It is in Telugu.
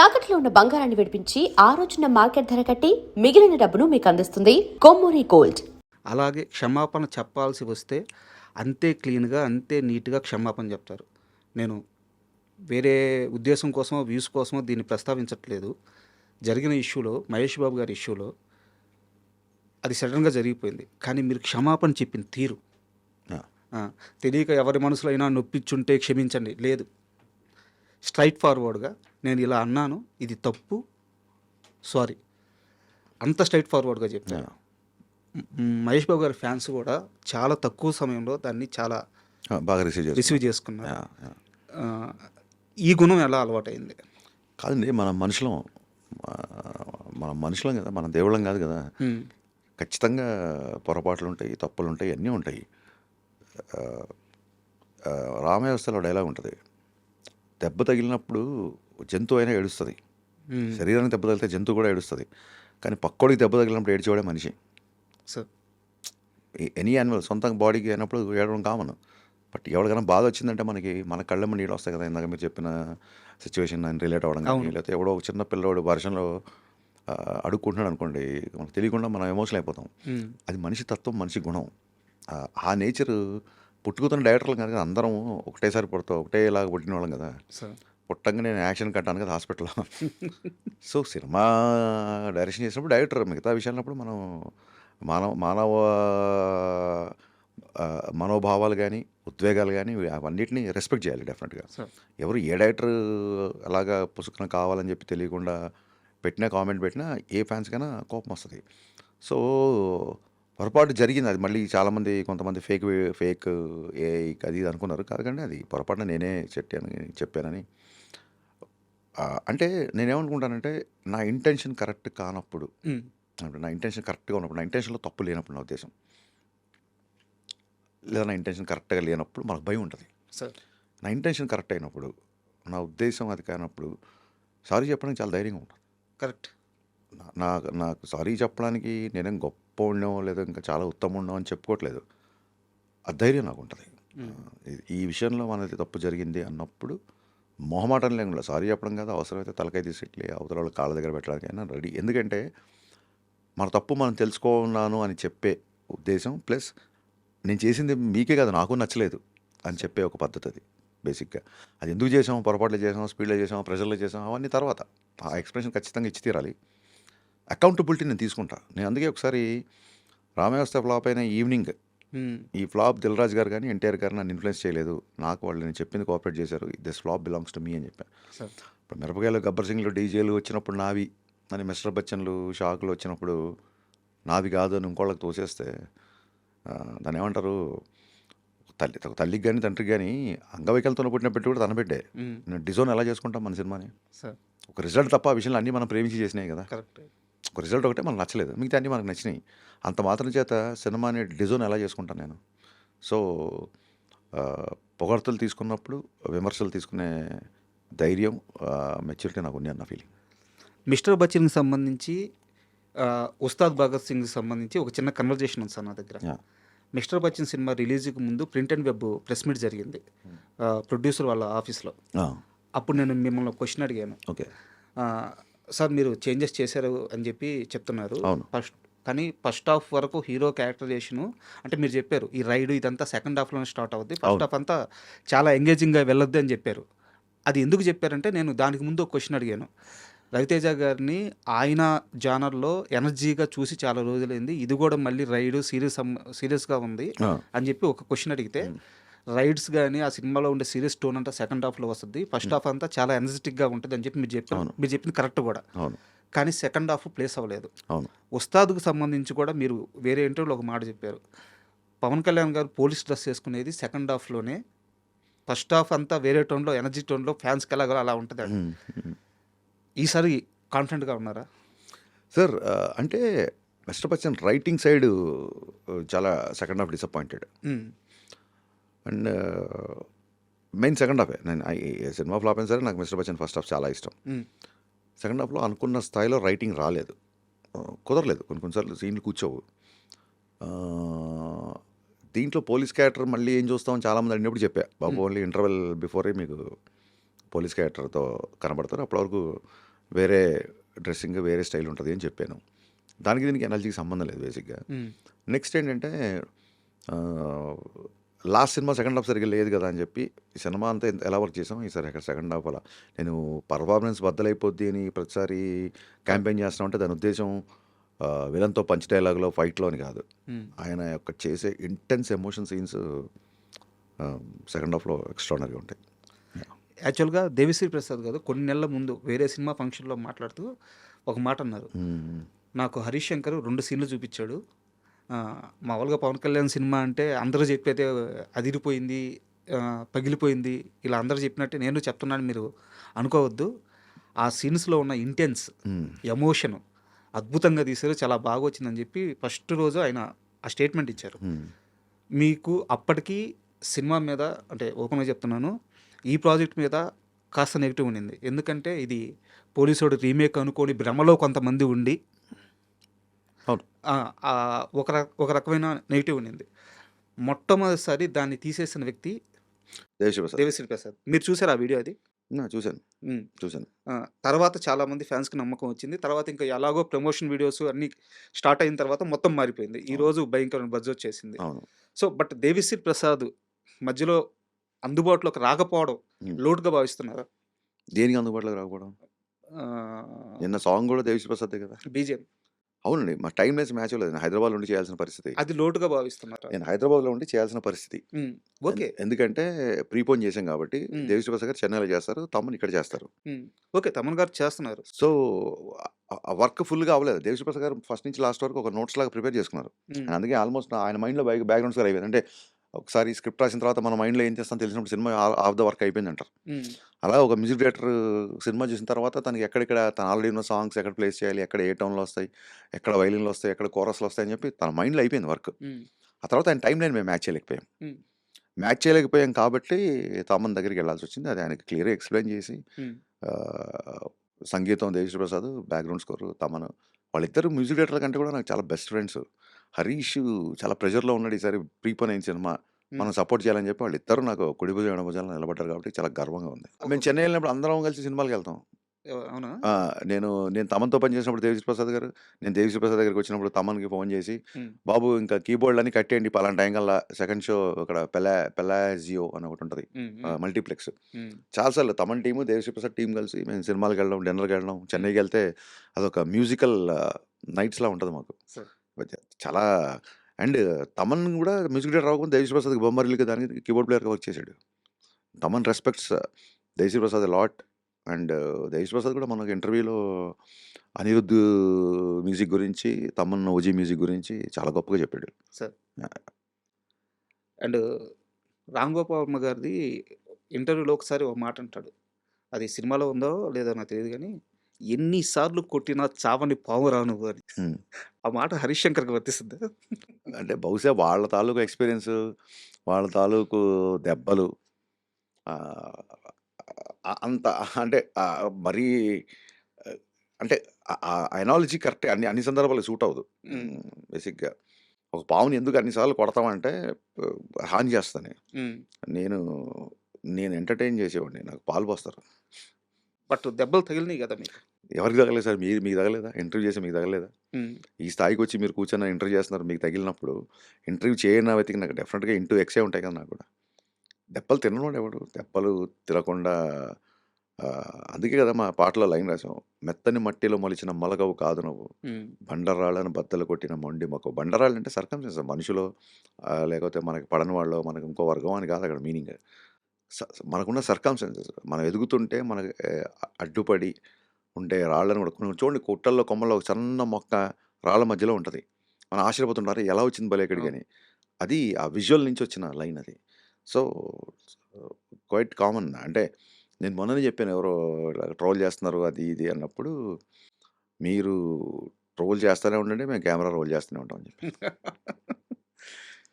తాకట్లో ఉన్న బంగారాన్ని విడిపించి ఆ రోజున మార్కెట్ ధర కట్టి మిగిలిన డబ్బును మీకు అందిస్తుంది కొమ్మూరి గోల్డ్. అలాగే క్షమాపణ చెప్పాల్సి వస్తే అంతే క్లీన్‌గా, అంతే నీట్‌గా క్షమాపణ చెప్తారు. నేను వేరే ఉద్దేశం కోసమో, వ్యూస్ కోసమో దీన్ని ప్రస్తావించట్లేదు. జరిగిన ఇష్యూలో, మహేష్ బాబు గారి ఇష్యూలో అది సడెన్‌గా జరిగిపోయింది. కానీ మీరు క్షమాపణ చెప్పిన తీరు ఆ! ఆ! తెలియక ఎవరి మనసులో అయినా నొప్పించుంటే క్షమించండి. లేదు. స్ట్రెయిట్ ఫార్వర్డ్‌గా నేను ఇలా అన్నాను. ఇది తప్పు. సారీ. అంత స్ట్రెయిట్ ఫార్వర్డ్‌గా చెప్పారు. యాహ్! మహేష్ బాబు గారి ఫ్యాన్స్ కూడా చాలా తక్కువ సమయంలో దాన్ని చాలా బాగా రిసీవ్ రిసీవ్ చేసుకున్నారు. యాహ్! యాహ్! ఆహ్, ఈ గుణం ఎలా అలవాటైంది? కాదండి, మనం మనుషులం. మనం మనుషులం కదా, మనం దేవుళ్ళం కాదు కదా. హ్మ్. ఖచ్చితంగా పొరపాట్లుంటాయి, తప్పులుంటాయి, అన్నీ ఉంటాయి. ఆహ్, రామవ్యవస్థలో డైలాగ్ ఉంటుంది. దెబ్బ తగిలినప్పుడు జంతువు అయినా ఏడుస్తుంది. హ్మ్. శరీరానికి దెబ్బ తగిలితే జంతువు కూడా ఏడుస్తుంది. కానీ పక్కోడికి దెబ్బ తగిలినప్పుడు ఏడ్చేవాడే మనిషి. సో ఎనీ యానిమల్ సొంత బాడీకి అయినప్పుడు ఏడవడం కామన్. బట్ ఎవరికైనా బాధ వచ్చిందంటే మన కళ్ళెమ్మ నీళ్ళు వస్తాయి కదా. ఇందాక మీరు చెప్పిన సిచ్యువేషన్ అని రిలేట్ అవ్వడం కానీ, అవును. లేకపోతే ఎవడో ఒక చిన్న పిల్లోడు వర్షంలో అడుక్కుంటున్నాడు అనుకోండి, మనకు తెలియకుండా మనం ఎమోషనల్ అయిపోతాం. హ్మ్. అది మనిషి తత్వం, మనిషి గుణం. ఆ నేచర్ పుట్టుకుతున్న డైరెక్టర్లు కనుక అందరం ఒకటేసారి పుడతాం, ఒకటేలాగా పుట్టిన వాళ్ళం కదా. సో పుట్టంగా నేను యాక్షన్ కట్టాను కదా హాస్పిటల్లో. సో సినిమా డైరెక్షన్ చేసినప్పుడు డైరెక్టర్, మిగతా విషయాలప్పుడు మనం మానవ మనోభావాలు కానీ, ఉద్వేగాలు కానీ అవన్నిటిని రెస్పెక్ట్ చేయాలి డెఫినెట్గా. సో ఎవరు ఏ డైరెక్టర్ అలాగా పుసుకున కావాలని చెప్పి తెలియకుండా పెట్టినా, కామెంట్ పెట్టినా ఏ ఫ్యాన్స్కైనా కోపం వస్తుంది. సో పొరపాటు జరిగింది. అది మళ్ళీ చాలామంది కొంతమంది ఫేక్ ఏఐ అది ఇది అనుకున్నారు. కాదండి, అది పొరపాటున నేనే చెప్పానని. అంటే నేనేమనుకుంటానంటే, నా ఇంటెన్షన్ కరెక్ట్ కానప్పుడు, హ్మ్. అంటే నా ఇంటెన్షన్ కరెక్ట్గా ఉన్నప్పుడు, నా ఇంటెన్షన్లో తప్పు లేనప్పుడు, నా ఉద్దేశం లేదా నా ఇంటెన్షన్ కరెక్ట్గా లేనప్పుడు మనకు భయం ఉంటుంది. సో నా ఇంటెన్షన్ కరెక్ట్ అయినప్పుడు, నా ఉద్దేశం అది కానప్పుడు సారీ చెప్పడానికి చాలా ధైర్యంగా ఉంటుంది. కరెక్ట్. నాకు సారీ చెప్పడానికి నేనేం గొప్పోడినో లేదా ఇంకా చాలా ఉత్తముడినో అని చెప్పుకోవట్లేదు. ఆ ధైర్యం నాకు ఉంటుంది. ఈ విషయంలో మనది తప్పు జరిగింది అన్నప్పుడు మొహమాటం లేకుండా సారీ చెప్పడం కాదు, అవసరమైతే తలకాయ తీసిట్లే అవతల వాళ్ళ కాళ్ళ దగ్గర పెట్టడానికైనా రెడీ. ఎందుకంటే మన తప్పు మనం తెలుసుకున్నాను అని చెప్పే ఉద్దేశం, ప్లస్ నేను చేసింది మీకే కాదు నాకు నచ్చలేదు అని చెప్పే ఒక పద్ధతి అది బేసిక్గా. అది ఎందుకు చేసాం, పొరపాట్లు చేసాం, స్పీడ్లో చేసాం, ప్రెషర్లో చేసాం, అవన్నీ తర్వాత ఆ ఎక్స్ప్రెషన్ ఖచ్చితంగా ఇచ్చి తీరాలి. అకౌంటబిలిటీ నేను తీసుకుంటా. నేను అందుకే ఒకసారి రామవ్యవస్థ ఫ్లాప్ అయిన ఈవినింగ్, హ్మ్. ఈ ఫ్లాప్ దిల్ రాజు గారు కానీ ఎన్టీఆర్ గారు నన్ను ఇన్ఫ్లుయెన్స్ చేయలేదు, నాకు వాళ్ళు నేను చెప్పింది కోఆపరేట్ చేశారు, this flop belongs to me అని చెప్పాను. సో ఇప్పుడు మిరపకాయలు, గబ్బర్ సింగ్లు, డీజేలు వచ్చినప్పుడు నావి అని, మిస్టర్ బచ్చన్లు, షాకులు వచ్చినప్పుడు నావి కాదు అని ఇంకోళ్ళకి తోసేస్తే దాన్ని ఏమంటారు, తల్లికి కానీ తండ్రికి కానీ అంగవైకల్యంతో పుట్టిన పెట్టి కూడా తన బిడ్డే. హ్మ్. నేను డిజోన్ ఎలా చేసుకుంటాం మన సినిమాని? సో ఒక రిజల్ట్ తప్ప ఆ విషయంలో అన్నీ మనం ప్రేమించి చేసినాయి కదా. కరెక్ట్. ఒక రిజల్ట్ ఒకటే మనకు నచ్చలేదు, మిగతా అన్నీ మనకు నచ్చినాయి. అంత మాత్రం చేత సినిమాని డిజోన్ ఎలా చేసుకుంటాను నేను? సో పొగడ్తలు తీసుకున్నప్పుడు విమర్శలు తీసుకునే ధైర్యం, మెచ్యూరిటీ నాకు ఉంది అన్న ఫీలింగ్. మిస్టర్ బచ్చన్‌కి సంబంధించి ఉస్తాద్ భగత్ సింగ్‌కి సంబంధించి ఒక చిన్న కన్వర్జేషన్ ఉంది సార్ నా దగ్గర. యా. మిస్టర్ బచ్చన్ సినిమా రిలీజ్‌కి ముందు print and web press meet జరిగింది. ప్రొడ్యూసర్ వాళ్ళ ఆఫీస్‌లో. అప్పుడు నేను మిమ్మల్ని ఒక క్వశ్చన్ అడిగాను. ఓకే. సార్ మీరు చేంజెస్ చేశారు అని చెప్పి చెప్తున్నారు. అవును. కానీ ఫస్ట్ హాఫ్ వరకు హీరో క్యారెక్టరైజేషను అంటే మీరు చెప్పారు ఈ రైడ్ ఇదంతా సెకండ్ హాఫ్‌లోనే స్టార్ట్ అవుద్ది. ఫస్ట్ అవును. హాఫ్ అంతా చాలా ఎంగేజింగ్‌గా వెళ్ళొద్దు అని చెప్పారు. అది ఎందుకు చెప్పారంటే నేను దానికి ముందు ఒక క్వశ్చన్ అడిగాను. రవితేజ గారిని ఆయన జానర్‌లో ఎనర్జీగా చూసి చాలా రోజులైంది. ఇది కూడా మళ్ళీ రైడ్ సీరియస్‌గా ఉంది అని చెప్పి ఒక క్వశ్చన్ అడిగితే, రైడ్స్ గానీ ఆ సినిమాలో ఉండే సీరియస్ టోన్ అంతా సెకండ్ హాఫ్‌లో వస్తది. ఫస్ట్ హాఫ్ అంతా చాలా ఎనర్జిటిక్‌గా ఉంటది అని చెప్పి మీరు చెప్పారు. అవును. మీరు చెప్పింది కరెక్ట్ కూడా. అవును. కానీ సెకండ్ హాఫ్ ప్లేస్ అవ్వలేదు. అవును. ఉస్తాద్‌కు సంబంధించి కూడా మీరు వేరే ఇంటర్వ్యూలో ఒక మాట చెప్పారు. పవన్ కళ్యాణ్ గారు పోలీస్ డ్రెస్ చేసుకునేది సెకండ్ హాఫ్‌లోనే. ఫస్ట్ హాఫ్ అంతా వేరే టోన్‌లో, ఎనర్జీ టోన్‌లో ఫ్యాన్స్‌కి ఎలాగో అలా ఉంటదని. ఈసారి కాన్ఫిడెంట్‌గా ఉన్నారా? సార్ అంటే మిస్టర్ బచ్చన్ రైటింగ్ సైడ్ చాలా second half disappointed. Hmm. And main second హాఫే. నేను సినిమా ఫ్లాప్ అయినా సరే నాకు మిస్టర్ బచ్చన్ ఫస్ట్ హాఫ్ చాలా ఇష్టం. హ్మ్. సెకండ్ హాఫ్లో అనుకున్న స్థాయిలో రైటింగ్ రాలేదు, కుదరలేదు. కొన్నిసార్లు సీన్లు కూర్చోవు. దీంట్లో పోలీస్ క్యారెక్టర్ మళ్ళీ ఏం చూస్తామని చాలామంది అడిగినప్పుడు చెప్పా, బాబు ఓన్లీ ఇంటర్వెల్ బిఫోరే మీకు పోలీస్ క్యారెక్టర్తో కనబడతారు, అప్పటి వరకు వేరే డ్రెస్సింగ్, వేరే స్టైల్ ఉంటది అని చెప్పాను. దానికి దీనికి ఎనర్జీకి సంబంధం లేదు బేసిక్‌గా. నెక్స్ట్ ఏంటంటే లాస్ట్ సినిమా సెకండ్ హాఫ్ సరిగ్గా లేదు కదా అని చెప్పి, ఈ సినిమా అంతా ఎలా వర్క్ చేసాం, ఈసారి అక్కడ సెకండ్ హాఫ్ అలా నేను పర్ఫార్మెన్స్ బద్దలైపోద్ది అని ప్రతిసారి క్యాంపెయిన్ చేస్తా ఉంటే దాని ఉద్దేశం విలన్‌తో పంచ్ డైలాగ్‌లో, ఫైట్‌లో అని కాదు. ఆయన యొక్క చేసే ఇంటెన్స్ ఎమోషన్ సీన్స్ సెకండ్ హాఫ్‌లో ఎక్స్ట్రార్డినరీగా ఉంటాయి. యాక్చువల్‌గా దేవిశ్రీ ప్రసాద్ గారు కొన్ని నెలల ముందు వేరే సినిమా ఫంక్షన్‌లో మాట్లాడుతూ ఒక మాట అన్నారు. నాకు హరీష్ శంకర్ 2 సీన్లు చూపించాడు. మామూలుగా పవన్ కళ్యాణ్ సినిమా అంటే అందరూ చెప్పేదే అదిరిపోయింది, పగిలిపోయింది, ఇలా అందరూ చెప్పినట్టే నేను చెప్తున్నాను, మీరు అనుకోవద్దు. ఆ సీన్స్‌లో ఉన్న ఇంటెన్స్ ఎమోషన్ అద్భుతంగా తీశారు, చాలా బాగా వచ్చిందని చెప్పి ఫస్ట్ రోజు ఆయన ఆ స్టేట్మెంట్ ఇచ్చారు. మీకు అప్పటికి సినిమా మీద, అంటే ఓపెన్గా చెప్తున్నాను, ఈ ప్రాజెక్ట్ మీద కాస్త నెగిటివ్ ఉండింది. ఎందుకంటే ఇది పోలీసోడు రీమేక్ అనుకోని భ్రమలో కొంతమంది ఉండి అవును. ఒక రకమైన నెగిటివ్ ఉండింది. మొట్టమొదటిసారి దాన్ని తీసేసిన వ్యక్తి దేవిశ్రీ ప్రసాద్. దేవిశ్రీ ప్రసాద్. మీరు చూసారా ఆ వీడియో అది? చూశాను. హ్మ్. చూశాను. తర్వాత చాలామంది ఫ్యాన్స్‌కి నమ్మకం వచ్చింది. తర్వాత ఇంకా ఎలాగో ప్రమోషన్ వీడియోస్ అన్నీ స్టార్ట్ అయిన తర్వాత మొత్తం మారిపోయింది. ఈరోజు భయంకరమైన బజ్ వచ్చేసింది. అవును. సో, బట్ దేవిశ్రీ ప్రసాద్ మధ్యలో అందుబాటులోకి రాకపోవడం లోటుగా భావిస్తున్నారా? దేనికి అందుబాటులోకి రాకపోవడం? నిన్న సాంగ్ కూడా దేవిశ్రీ ప్రసాదే కదా! బీజేఎం అవునండి. మా టైమ్ లేసి మ్యాచ్ లేదు. నేను హైదరాబాద్‌లో ఉండి చేయాల్సిన పరిస్థితి. అది లోటుగా భావిస్తున్నారా? నేను హైదరాబాద్‌లో ఉండి చేయాల్సిన పరిస్థితి. ఓకే. ఎందుకంటే ప్రీపోన్ చేశాం కాబట్టి హ్మ్. దేవిశ్రీ ప్రసాద్ గారు చెన్నైలో చేస్తారు. తమన్ ఇక్కడ చేస్తారు. ఓకే. తమన్ గారు చేస్తున్నారు. సో, ఆ వర్క్ ఫుల్‌గా అవ్వలేదు. దేవిశ్రీ ప్రసాద్ గారు ఫస్ట్ నుంచి లాస్ట్ వరకు ఒక నోట్స్ లాగా ప్రిపేర్ చేసుకున్నారు. అందుకే ఆల్మోస్ట్ ఆయన మైండ్‌లో బ్యాక్‌గ్రౌండ్ స్కోర్ అయిపోయింది. అంటే ఒకసారి స్క్రిప్ట్ రాసిన తర్వాత మన మైండ్‌లో ఏం చేస్తామో తెలిసినప్పుడు సినిమా హాఫ్ ద వర్క్ అయిపోయిందంటారు. అలా ఒక మ్యూజిక్ డైరెక్టర్ సినిమా చూసిన తర్వాత తనకి ఎక్కడెక్కడ తను ఆల్రెడీ ఉన్న సాంగ్స్ ఎక్కడ ప్లేస్ చేయాలి, ఎక్కడ ఏ టోన్‌లో వస్తాయి, ఎక్కడ వైలిన్‌లో వస్తాయి, ఎక్కడ కోరస్‌లో వస్తాయి అని చెప్పి తన మైండ్‌లో అయిపోయింది వర్క్. ఆ తర్వాత ఆయన టైమ్ లైన్ మేము మ్యాచ్ చేయలేకపోయాం. మ్యాచ్ చేయలేకపోయాం కాబట్టి తమన్ దగ్గరికి వెళ్ళాల్సొచ్చింది. అది ఆయనకి క్లియర్‌గా ఎక్స్‌ప్లెయిన్ చేసి సంగీతం దేవిశ్రీ ప్రసాద్, బ్యాక్‌గ్రౌండ్ స్కోర్ తమన్. వాళ్ళిద్దరు మ్యూజిక్ డైరెక్టర్ల కంటే కూడా నాకు చాలా బెస్ట్ ఫ్రెండ్స్. హరీష్ చాలా ప్రెషర్‌లో ఉన్నాడు ఈసారి ప్రీపోన్ అయిన సినిమా. మనం సపోర్ట్ చేయాలని చెప్పి వాళ్ళిద్దరూ నాకు కుడి భుజం, ఎడమ భుజాన నిలబడ్డారు కాబట్టి చాలా గర్వంగా ఉంది. మేము చెన్నై వెళ్ళినప్పుడు అందరం కలిసి సినిమాలకెళ్తాం. అవునా? నేను తమన్‌తో పని చేసినప్పుడు దేవిశ్రీ ప్రసాద్ గారు, నేను దేవిశ్రీ ప్రసాద్ దగ్గరికి వచ్చినప్పుడు తమన్‌కి ఫోన్ చేసి, బాబు ఇంకా కీబోర్డ్‌లన్నీ కట్టేయండి పలానా టైం కల్లా సెకండ్ షో ఇక్కడ పెలాజియో అని ఒకటుంటది. మల్టీప్లెక్స్. చాలా సార్లు తమన్ టీము, దేవిశ్రీ ప్రసాద్ టీమ్ కలిసి మేము సినిమాలకెళ్ళడం, డిన్నర్‌కెళ్ళడం. చెన్నైకెళ్తే అదొక మ్యూజికల్ నైట్స్‌లా ఉంటది మాకు. చాలా అండ్ తమన్ కూడా మ్యూజిక్ డైరెక్టర్ అవ్వకుండా దేవిశ్రీ ప్రసాద్‌కి బొమ్మరిల్లుకి దానికి కీబోర్డ్ ప్లేయర్‌గా వర్క్ చేశాడు. Thaman respects Devi Sri Prasad a lot. And Devi Sri Prasad కూడా మనకు ఇంటర్వ్యూలో అనిరుద్ మ్యూజిక్ గురించి, తమన్ ఓజీ మ్యూజిక్ గురించి చాలా గొప్పగా చెప్పాడు. సార్. అండ్ రామ్ గోపాల్ వర్మ గారిది ఇంటర్వ్యూలో ఒకసారి ఒక మాట అంటాడు. అది సినిమాలో ఉందో లేదో నాకు తెలీదు గానీ, ఎన్ని సార్లు కొట్టినా చావని పావురా నువ్వు అని. ఆ మాట హరీష్ శంకర్‌కి వర్తిస్తుందా? అంటే బహుశా వాళ్ళ తాలూకు ఎక్స్‌పీరియన్స్, వాళ్ళ తాలూకు దెబ్బలు అంత అంటే మరీ అంటే ఆ ఎనాలజీ కరెక్టే అన్ని సందర్భాల్లో సూట్ అవ్వదు. బేసిక్‌గా ఒక పావుని ఎందుకు అన్ని సార్లు కొడతామంటే హాని చేస్తదని. నేను ఎంటర్‌టైన్ చేసేవాడిని. నాకు పాలు పోస్తారు. బట్ దెబ్బలు తగిలినాయి గదా మీకు? ఎవరికి తగలేదు సార్? మీకు తగలేదా? ఇంటర్వ్యూ చేసి మీకు తగలేదా? ఈ స్థాయికొచ్చి మీరు కూర్చొని ఇంటర్వ్యూ చేస్తున్నారు. మీకు తగిలినప్పుడు ఇంటర్వ్యూ చేయని వ్యక్తికి నాకు డెఫినెట్‌గా ఇంటూ ఎక్సే ఉంటాయి కదా నాకు కూడా. దెబ్బలు తిననోడు ఎవడు? దెబ్బలు తినకుండా అందుకే కదా మా పాటలో లైన్ రాసాం. మెత్తని మట్టిలో మొలిచిన మొలకవు కాదు నువ్వు. బండరాళ్ళను బద్దలు కొట్టిన మొండి మొక్కవు. బండరాళ్ళు అంటే సర్కమ్‌స్టాన్సెస్ మనుషులో లేకపోతే మనకి పడని వాళ్ళో, మనకి ఇంకో వర్గం అని కాదు అక్కడ మీనింగ్. మనకున్న సర్కమ్‌స్టాన్సెస్ మనం ఎదుగుతుంటే మనకి అడ్డుపడి ఉండే రాళ్ళను కూడా చూడండి కొట్టల్లో, కొమ్మల్లో ఒక సన్న మొక్క రాళ్ళ మధ్యలో ఉంటది. మనం ఆశ్చర్యపోతుంటారు ఎలా వచ్చింది భలే ఇక్కడికి అని. అది ఆ విజువల్ నుంచి వచ్చిన లైన్ అది. So, quite common. అంటే నేను మొన్ననే చెప్పాను ఎవరో ట్రోల్ చేస్తున్నారు అది ఇది అన్నప్పుడు, మీరు ట్రోల్ చేస్తూనే ఉండండి మేము కెమెరా రోల్ చేస్తూనే ఉంటాం అని చెప్పి.